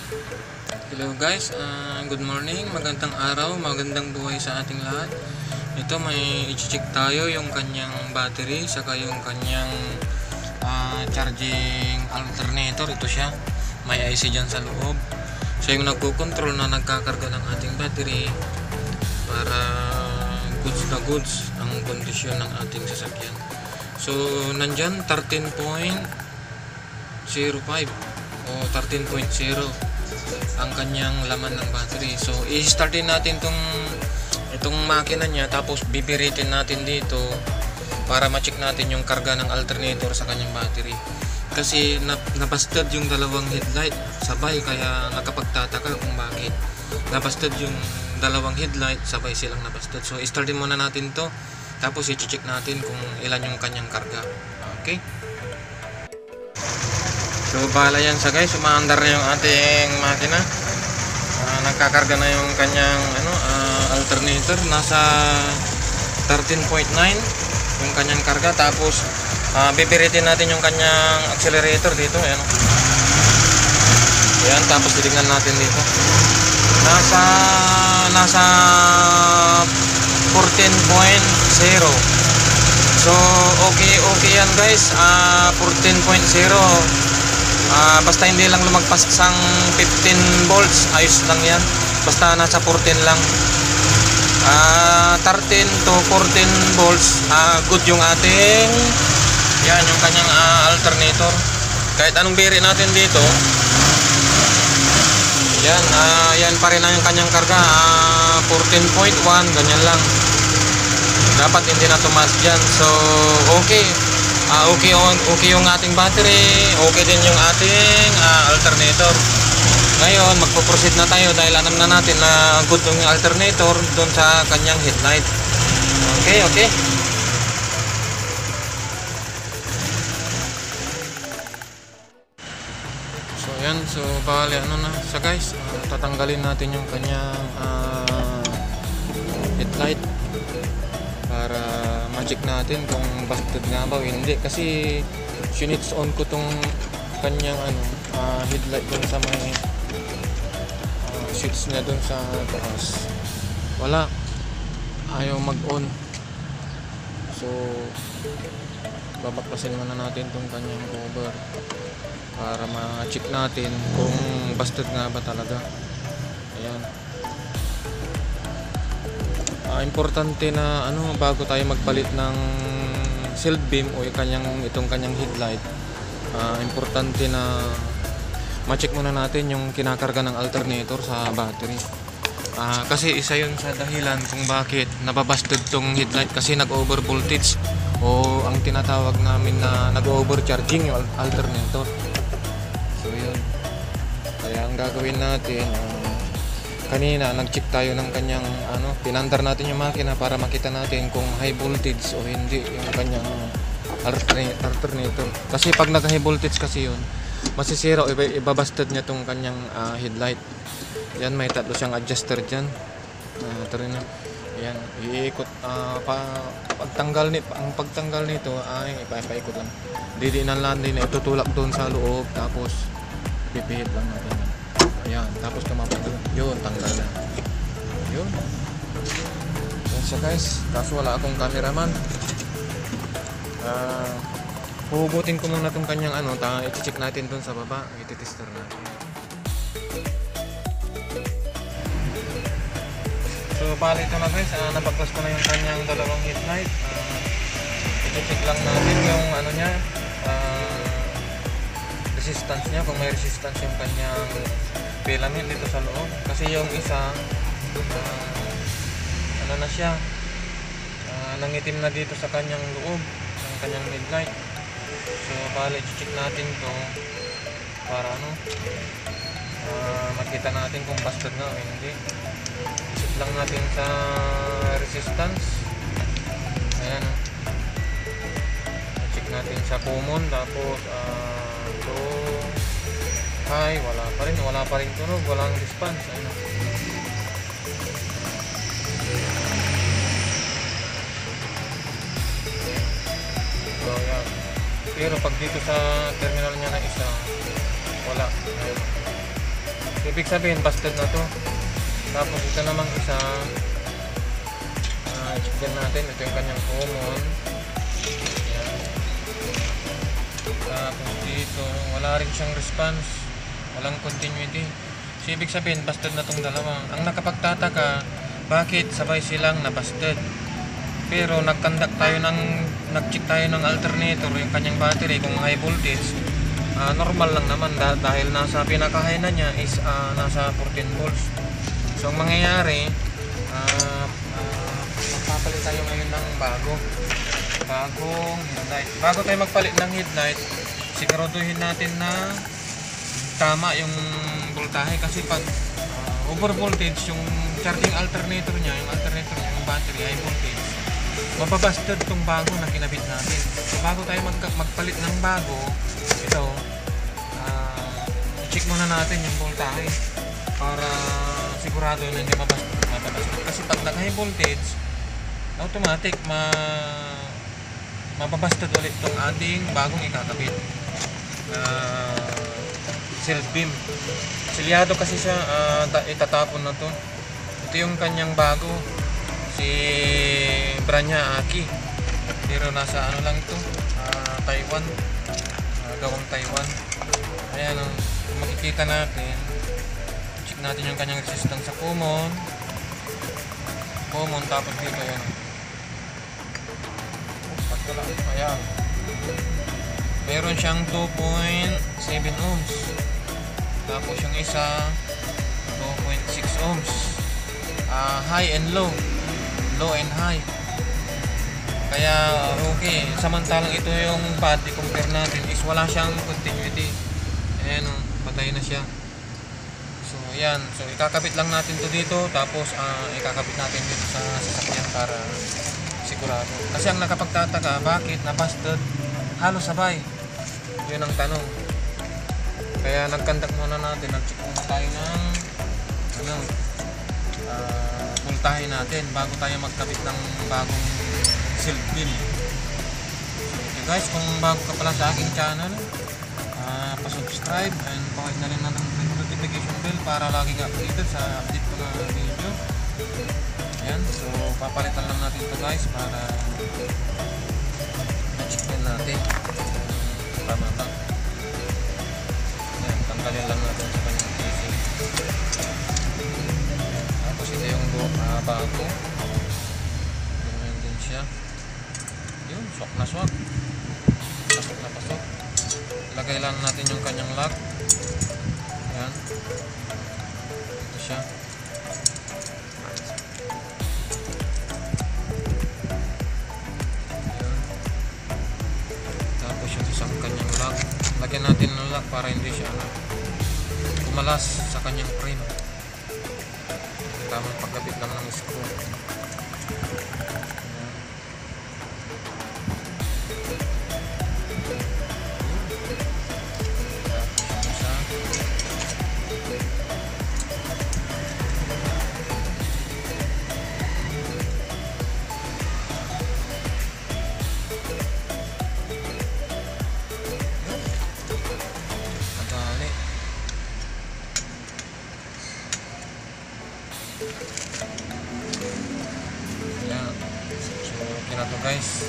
Hello guys, good morning, magandang araw, magandang buhay sa ating lahat. Ito may i-check tayo yung kanyang battery saka yung kanyang charging alternator. Ito siya, may IC dyan sa loob. Siya yung nagko-control na nagkakarga ng ating battery para goods na goods ang kondisyon ng ating sasakyan. So nandyan 13.05 o 13.0 ang kanyang laman ng battery. So i-startin natin itong makina niya, tapos bibiritin natin dito para ma-check natin yung karga ng alternator sa kanyang battery. Kasi nabasted yung dalawang headlight sabay, kaya nakapagtataka kung bakit nabasted yung dalawang headlight sabay silang nabasted. So i-startin muna natin to, tapos i-check natin kung ilan yung kanyang karga. Okay, so bahala yan sa guys, umaandar na yung ating makina. Nagkakarga na yung kanyang alternator, nasa 13.9 yung kanyang karga. Tapos bibiritin natin yung kanyang accelerator dito, ayan. Ayan, tapos titignan natin dito. Nasa 14.0. So okay yan guys. 14.0. Basta hindi lang lumagpas sang 15 volts, ayos lang yan. Basta nasa 14 lang. 13 to 14 volts, good yung ating yan, yung kanyang alternator. Kahit anong biri natin dito, yan, yan pa rin ang yung kanyang karga. 14.1, ganyan lang. Dapat hindi na tumaas dyan. So okay, okay yung ating battery, okay din yung ating alternator. Ngayon magpo-proceed na tayo dahil alam na natin na good yung alternator doon sa kanyang headlight. Okay. So yan, so bali sa guys, tatanggalin natin yung kanyang headlight para ma-check natin kung busted nga ba o hindi. Kasi sinits on ko tong kanyang headlight dun sa may switch niya dun sa taas, wala, ayaw mag-on. So babaklasin muna natin tong kanyang cover para ma-check natin kung busted nga ba talaga. Ayan, importante na bago tayo magpalit ng shield beam o itong kanyang headlight, importante na ma-check muna natin yung kinakarga ng alternator sa battery. Kasi isa yun sa dahilan kung bakit nababasted tong headlight, kasi nag-over voltage o ang tinatawag namin na nag-overcharging yung alternator. So yun, kaya ang gagawin natin, kanina nag-check tayo ng kanyang pinandar natin yung makina para makita natin kung high voltage o hindi yung kanyang alternator. Kasi pag nag-high voltage kasi yun, masisira o ibabasted niya tong kanyang headlight. Yan, may tatlo siyang adjuster dyan. Ayan, iikot. Ang pagtanggal nito ay ipaikot lang. Didinan lang din, itutulak doon sa loob, tapos pipihit lang natin. Ayan, tapos kumapagod. Yun, tanggal na. Yun. Yan siya guys. Kaso wala akong cameraman. Huhugutin ko muna itong kanyang i-check natin dun sa baba. I-tester natin. So bali ito na guys, napaklas ko na yung kanyang dalawang headlight. I-check lang natin yung niya, resistance niya, kung may resistance yung kanyang filament dito sa loob. Kasi yung isa na siya, nangitim na dito sa kanyang loob ng kanyang headlight. So bali i-check natin to para makita natin kung busted na o hindi. Check lang natin sa resistance. Ayan, check natin sa common, tapos low, high, wala pa rin tunog, walang response. So yan, pero pag dito sa terminal niya na isa, wala. ibig sabihin busted na to. Tapos ito namang isa, check din natin. Ito yung kanyang common. Yan. Tapos dito wala rin siyang response, walang continuity. So ibig sabihin busted na tong dalawa. Ang nakapagtataka, bakit sabay silang na busted? Pero nag-check tayo ng alternator, yung kanyang battery kung high voltage, normal lang naman dahil nasa pinaka-high na niya is nasa 14 volts. So ang mangyayari, magpapalit tayo ngayon ng bagong headlight. Bago tayo magpalit ng headlight, siguraduhin natin na tama yung voltahe, kasi pag over voltage yung charging alternator niya, yung battery high voltage, mapabasted tong bago na kinabit natin. So bago tayo magpalit ng bago, ito, i-check muna natin yung voltahe para sigurado na hindi mapabasted. Kasi pag nag-high voltage, automatic mapabasted ulit itong ating bagong ikakabit na self beam. Silyado kasi siya, itatapon na to. Ito yung kanyang bago, si brand niya Aki, pero nasa ano lang ito, Taiwan, gawang Taiwan. Ayan, kung makikita natin, check natin yung kanyang resistance sa common, tapos dito yan, ayan, meron siyang 2.7 ohms. Tapos yung isa 2.6 ohms. High and low and high. Kaya okay, samantalang ito yung body compare natin is wala siyang continuity. Ayan, patay na siya. So ayan, so ikakabit lang natin to dito, tapos ikakabit natin dito sa sasakyan para sigurado. Kasi ang nakapagtataka, bakit na-busted halos sabay? Yun ang tanong. Kaya nag-conduct muna natin, nag-check muna tayo ng voltahe natin bago tayo magkabit ng bagong self beam. So okay guys, kung bago ka pala sa aking channel, pa-subscribe and pakit na rin na ng notification bell para laging updated sa update ko na video. Ayan, so papalitan lang natin ito guys para na-check din natin tama ba. Ayan, tanggalin lang natin sa kanyang casing. Tapos ito yung bago, ganyan din siya. Yun, swak na swak, pasok na pasok. Lagay lang natin yung kanyang lock. Ayan, ito siya. Isang kanyang lock, lagyan natin ng lock para hindi siya kumalas sa kanyang frame. Tamang pagkabit lang ng screw. Ayan, so okay na to guys.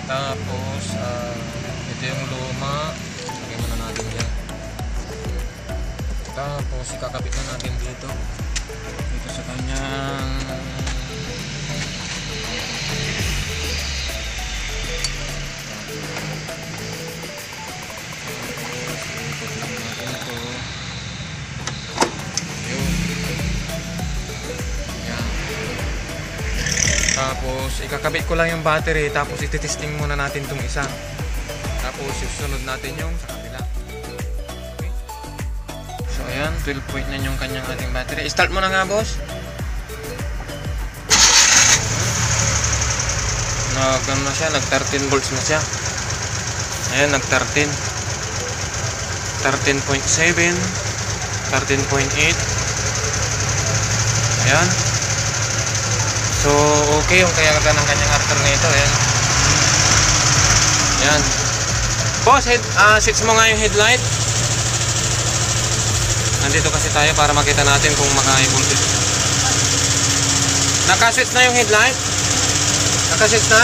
Tapos ito yung luma, lagyan muna natin dyan. Tapos ikakabit na natin dito sa kanyang Tapos ikakabit ko lang yung battery, tapos ititesting muna natin itong isa. Tapos susunod natin yung sa kabila. Okay. So ayan, 12.9 yung kanyang ating battery. Start mo na nga boss. Nag-ano na siya, nag 13 volts na siya. Ayan, nag 13. 13.7, 13.8. Ayan. So, okay yung kaya ng kanyang alternator. Ayan. Ayan. Boss, switch mo nga yung headlight. Nandito kasi tayo para makita natin kung maka-high voltage. Nakaswitch na yung headlight? Nakaswitch na?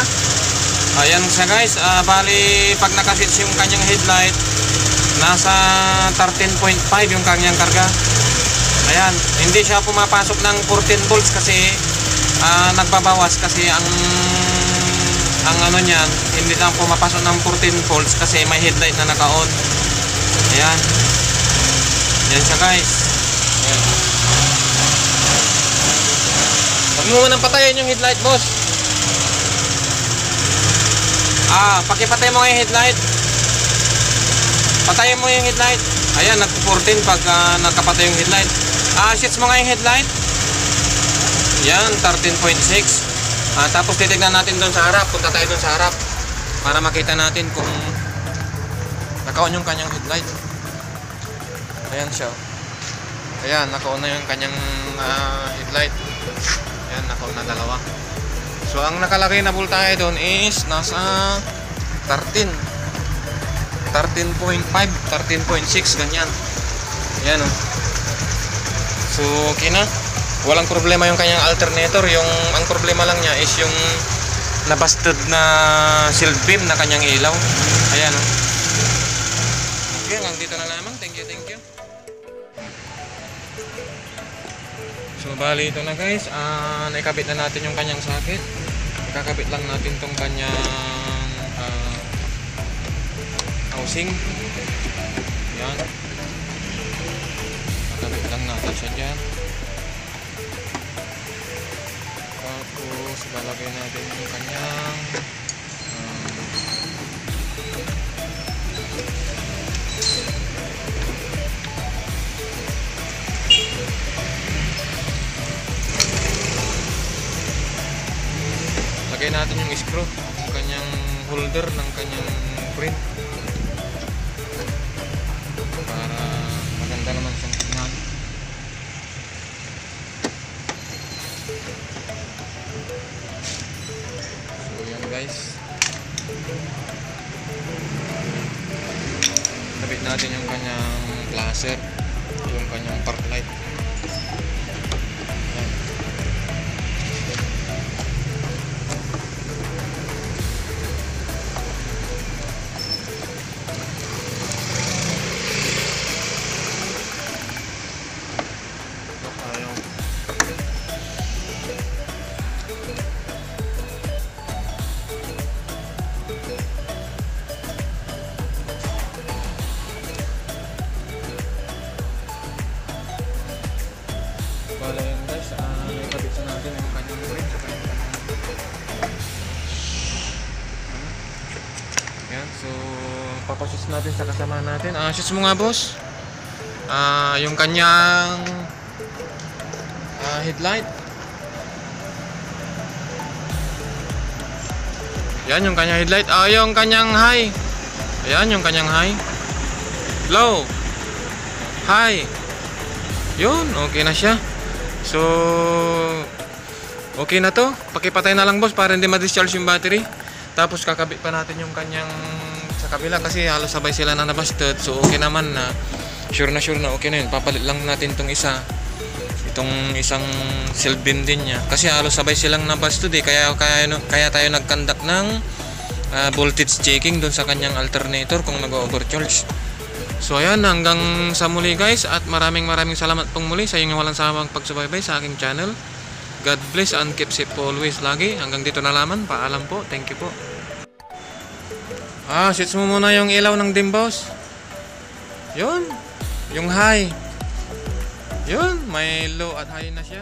Ayan siya guys, bali pag nakaswitch yung kanyang headlight, nasa 13.5 yung kanyang karga. Ayan, hindi siya pumapasok ng 14 volts kasi nagbabawas kasi ang ano niyan, hindi lang pumapasok ng 14 volts kasi may headlight na naka-on. Ayan. Yan siya guys. Ayan. Huwag mo munang patayin yung headlight, boss. Pakipatay mo nga yung headlight. Patayin mo yung headlight. Ayan, nag-14 pag nakapatay yung headlight. Switch mo nga yung headlight. Yan, 13.6. Tapos titignan natin doon sa harap. Punta tayo doon sa harap para makita natin kung naka-on yung kanyang headlight. Ayan siya. Ayan, naka-on na yung kanyang headlight. Ayan, naka-on na dalawa. So, ang nakalagay na voltahe doon is nasa 13. 13.5, 13.6, ganyan. Ayan, oh. So, okay na. Walang problema yung kanyang alternator. Ang problema lang niya is yung nabasted na shield beam na kanyang ilaw. Ayan, oh. Okay, hanggang dito na lamang. Thank you, thank you. So, bali ito na guys. Naikabit na natin yung kanyang socket. Ikakabit lang natin tong kanyang housing. Yan. Ikakabit lang natin siya dyan. Tapos, lalagay natin yung kanyang lagay natin yung screw, yung kanyang holder ng kanyang frame para maganda naman siyang tingnan. So yan guys, sabit natin yung kanyang flasher, yung kanyang park light. Bala yun guys, ikabit sa natin yung kanyang frame sa kanyang yan, so papasus natin sa kasama natin. Shoot mo nga boss. Yung kanyang headlight. Yan yung kanyang headlight. Yung kanyang high. Ayan yung kanyang high. Low. High. Yun, okay na siya. So, okay na to. Pakipatay na lang boss para hindi ma-discharge yung battery. Tapos kakabit pa natin yung kanyang sa kabila kasi halos sabay sila na nabasted. So, okay naman na. Sure na okay na yun. Papalit lang natin itong isa. Itong isang shield beam din niya. Kasi halos sabay silang nabasted eh. Kaya tayo nag-conduct ng voltage checking doon sa kanyang alternator kung nag-overcharge. So ayan, hanggang sa muli guys, at maraming salamat pong muli sa inyong walang sawang pagsubaybay sa aking channel. God bless and keep safe always lagi. Hanggang dito na lamang, paalam po, thank you po. Switch mo muna yung ilaw ng dim boss. Yun, yung high. Yun, may low at high na siya.